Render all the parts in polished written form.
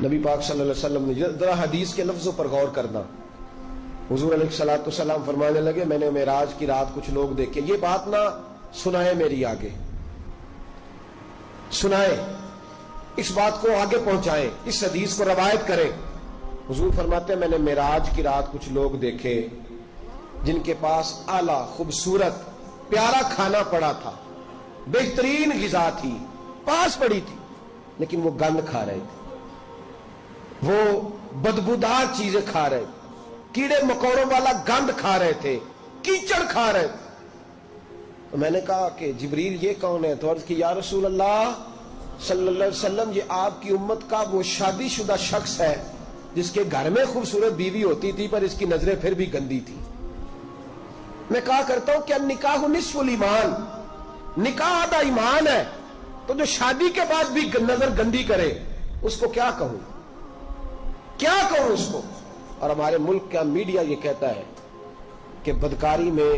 نبی پاک صلی اللہ علیہ وسلم نے ذرا حدیث کے لفظوں پر غور کرنا. حضور علیہ الصلوۃ والسلام فرمانے لگے میں نے معراج کی رات کچھ لوگ دیکھے. یہ بات نہ سنائے میری آگے، سنائے، اس بات کو آگے پہنچائیں، اس حدیث کو روایت کریں. حضور فرماتے ہیں میں نے معراج کی رات کچھ لوگ دیکھے جن کے پاس اعلیٰ خوبصورت پیارا کھانا پڑا تھا، بہترین غذا تھی پاس پڑی تھی، لیکن وہ گند کھا رہے تھے، وہ بدبودار چیزیں کھا رہے تھے، کیڑے مکوڑوں والا گند کھا رہے تھے، کیچڑ کھا رہے تھے. تو میں نے کہا کہ جبریل یہ کون ہے؟ تو عرض کی یا رسول اللہ صلی اللہ علیہ وسلم یہ آپ کی امت کا وہ شادی شدہ شخص ہے جس کے گھر میں خوبصورت بیوی ہوتی تھی پر اس کی نظریں پھر بھی گندی تھی. میں کہا کرتا ہوں کیا نکاح نصف الایمان، نکاح آدھا ایمان ہے، تو جو شادی کے بعد بھی نظر گندی کرے اس کو کیا کہوں، کیا کہوں اس کو؟ اور ہمارے ملک کا میڈیا یہ کہتا ہے کہ بدکاری میں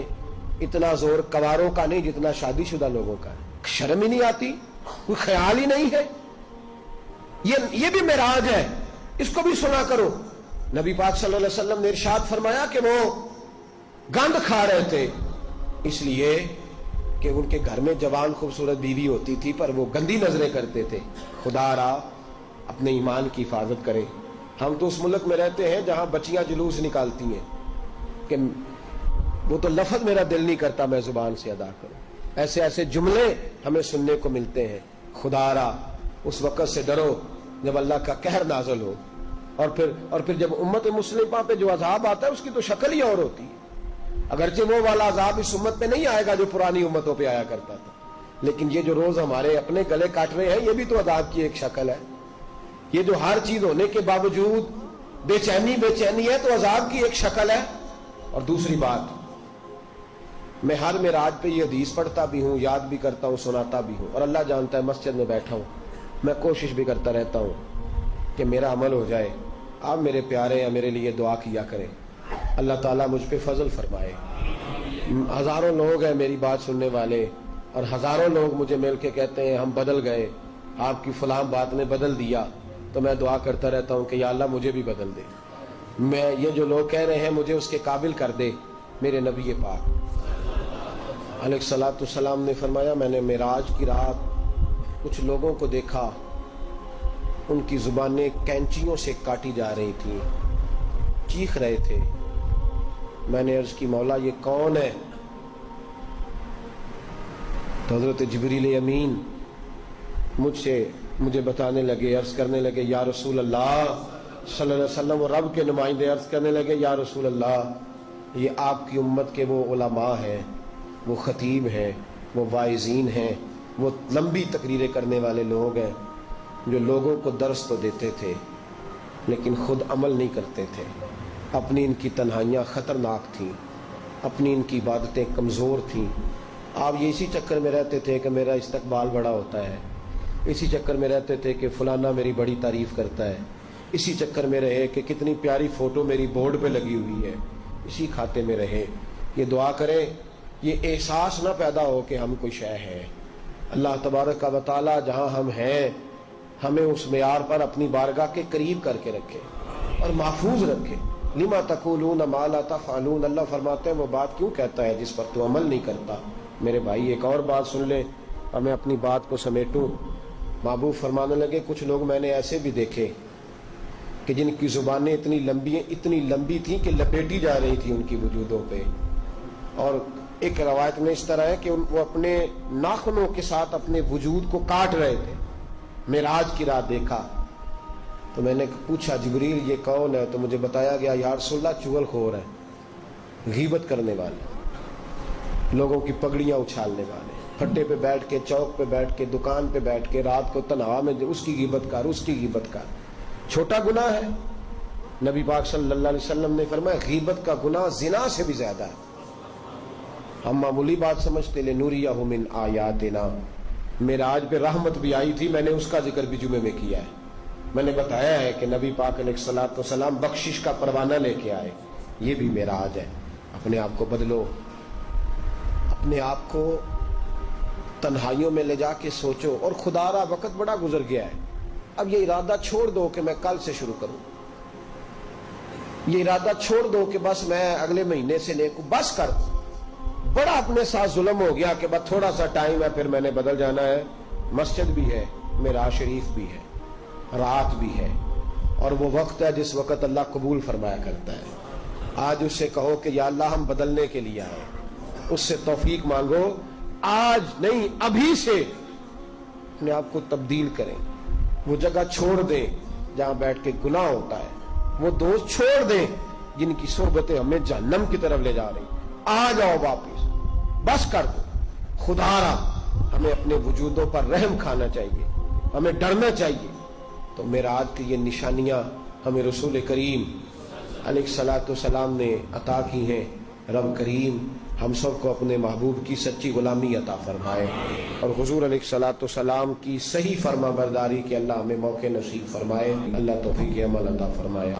اتنا زور کواروں کا نہیں جتنا شادی شدہ لوگوں کا ہے. شرم ہی نہیں آتی، کوئی خیال ہی نہیں ہے. یہ بھی معراج ہے، اس کو بھی سنا کرو. نبی پاک صلی اللہ علیہ وسلم نے ارشاد فرمایا کہ وہ گند کھا رہے تھے اس لیے کہ ان کے گھر میں جوان خوبصورت بیوی ہوتی تھی پر وہ گندی نظریں کرتے تھے. خدا را اپنے ایمان کی حفاظت کرے. ہم تو اس ملک میں رہتے ہیں جہاں بچیاں جلوس نکالتی ہیں کہ وہ تو لفظ میرا دل نہیں کرتا میں زبان سے ادا کروں. ایسے ایسے جملے ہمیں سننے کو ملتے ہیں. خدا را اس وقت سے ڈرو جب اللہ کا قہر نازل ہو، اور پھر جب امت مسلمہ پہ جو عذاب آتا ہے اس کی تو شکل ہی اور ہوتی ہے. اگرچہ وہ والا عذاب اس امت پہ نہیں آئے گا جو پرانی امتوں پہ آیا کرتا تھا، لیکن یہ جو روز ہمارے اپنے گلے کاٹ رہے ہیں یہ بھی تو عذاب کی ایک شکل ہے. یہ جو ہر چیز ہونے کے باوجود بے چینی ہے تو عذاب کی ایک شکل ہے. اور دوسری بات، میں ہر معراج پہ یہ حدیث پڑھتا بھی ہوں، یاد بھی کرتا ہوں، سناتا بھی ہوں، اور اللہ جانتا ہے مسجد میں بیٹھا ہوں میں کوشش بھی کرتا رہتا ہوں کہ میرا عمل ہو جائے. آپ میرے پیارے یا میرے لیے دعا کیا کریں، اللہ تعالیٰ مجھ پہ فضل فرمائے. ہزاروں لوگ ہیں میری بات سننے والے، اور ہزاروں لوگ مجھے مل کے کہتے ہیں ہم بدل گئے، آپ کی فلاں بات نے بدل دیا. تو میں دعا کرتا رہتا ہوں کہ یا اللہ مجھے بھی بدل دے. میں یہ جو لوگ کہہ رہے ہیں مجھے اس کے قابل کر دے. میرے نبی پاک علیہ الصلوۃ والسلام نے فرمایا میں نے معراج کی رات کچھ لوگوں کو دیکھا، ان کی زبانیں کینچیوں سے کاٹی جا رہی تھیں، چیخ رہے تھے. میں نے عرض کی مولا یہ کون ہے؟ تو حضرت جبریل امین مجھے بتانے لگے، عرض کرنے لگے یا رسول اللہ صلی اللہ علیہ وسلم، اور رب کے نمائندے عرض کرنے لگے یا رسول اللہ یہ آپ کی امت کے وہ علماء ہیں، وہ خطیب ہیں، وہ واعظین ہیں، وہ لمبی تقریریں کرنے والے لوگ ہیں جو لوگوں کو درس تو دیتے تھے لیکن خود عمل نہیں کرتے تھے. اپنی ان کی تنہائیاں خطرناک تھیں، اپنی ان کی عبادتیں کمزور تھیں. آپ یہ اسی چکر میں رہتے تھے کہ میرا استقبال بڑا ہوتا ہے، اسی چکر میں رہتے تھے کہ فلانا میری بڑی تعریف کرتا ہے، اسی چکر میں رہے کہ کتنی پیاری فوٹو میری بورڈ پہ لگی ہوئی ہے، اسی کھاتے میں رہے. یہ دعا کریں یہ احساس نہ پیدا ہو کہ ہم کوئی شے ہے. اللہ تبارک و تعالی جہاں ہم ہیں ہمیں اس معیار پر اپنی بارگاہ کے قریب کر کے رکھے اور محفوظ رکھے. لما تقولون ما لا تفعلون، اللہ فرماتے ہیں وہ بات کیوں کہتا ہے جس پر تو عمل نہیں کرتا. میرے بھائی ایک اور بات سن لیں اور میں اپنی بات کو سمیٹوں. محبوب فرمانے لگے کچھ لوگ میں نے ایسے بھی دیکھے کہ جن کی زبانیں اتنی لمبی تھیں کہ لپیٹی جا رہی تھی ان کی وجودوں پہ. اور ایک روایت میں اس طرح ہے کہ وہ اپنے ناخنوں کے ساتھ اپنے وجود کو کاٹ رہے تھے. معراج کی رات دیکھا تو میں نے پوچھا جبریل یہ کون ہے؟ تو مجھے بتایا گیا یا رسول اللہ چغل خور ہے، غیبت کرنے والے، لوگوں کی پگڑیاں اچھالنے والے، پھٹے پہ بیٹھ کے، چوک پہ بیٹھ کے، دکان پہ بیٹھ کے رات کو تنہا میں اس کی غیبت کر. چھوٹا گناہ ہے. نبی پاک صلی اللہ علیہ وسلم نے فرمایا غیبت کا گناہ زنا سے بھی زیادہ ہے. ہم معمولی بات سمجھتے لنوریہ من آیاتنا. معراج پہ رحمت بھی آئی تھی، میں نے اس کا ذکر بھی جمعے میں کیا ہے. میں نے بتایا ہے کہ نبی پاک علیہ الصلوۃ والسلام بخشش کا پروانہ لے کے آئے. یہ بھی معراج ہے. اپنے آپ کو بدلو، اپنے آپ کو تنہائیوں میں لے جا کے سوچو. اور خدا را وقت بڑا گزر گیا ہے. اب یہ ارادہ چھوڑ دو کہ میں کل سے شروع کروں، یہ ارادہ چھوڑ دو کہ بس میں اگلے مہینے سے نیک ہوں، بس کر دو۔ بڑا اپنے ساتھ ظلم ہو گیا کہ بس تھوڑا سا ٹائم ہے پھر میں نے بدل جانا ہے۔ مسجد بھی ہے، معراج شریف بھی ہے، رات بھی ہے، اور وہ وقت ہے جس وقت اللہ قبول فرمایا کرتا ہے۔ آج اس سے کہو کہ یا اللہ ہم بدلنے کے لیے آئے، اس سے توفیق مانگو، آج نہیں ابھی سے اپنے آپ کو تبدیل کریں، وہ جگہ چھوڑ دیں جہاں بیٹھ کے گناہ ہوتا ہے، وہ دوست چھوڑ دیں جن کی صحبتیں ہمیں جہنم کی طرف لے جا رہی۔ آ جاؤ واپس، بس کر دو۔ خدا را ہمیں اپنے وجودوں پر رحم کھانا چاہیے، ہمیں ڈرنا چاہیے۔ تو معراج کی یہ نشانیاں ہمیں رسول کریم علیہ الصلوۃ والسلام نے عطا کی ہیں۔ رب کریم ہم سب کو اپنے محبوب کی سچی غلامی عطا فرمائے، اور حضور علیہ الصلوۃ والسلام کی صحیح فرما برداری کے اللہ ہمیں موقع نصیب فرمائے۔ اللہ توفیق عمل عطا فرمائے۔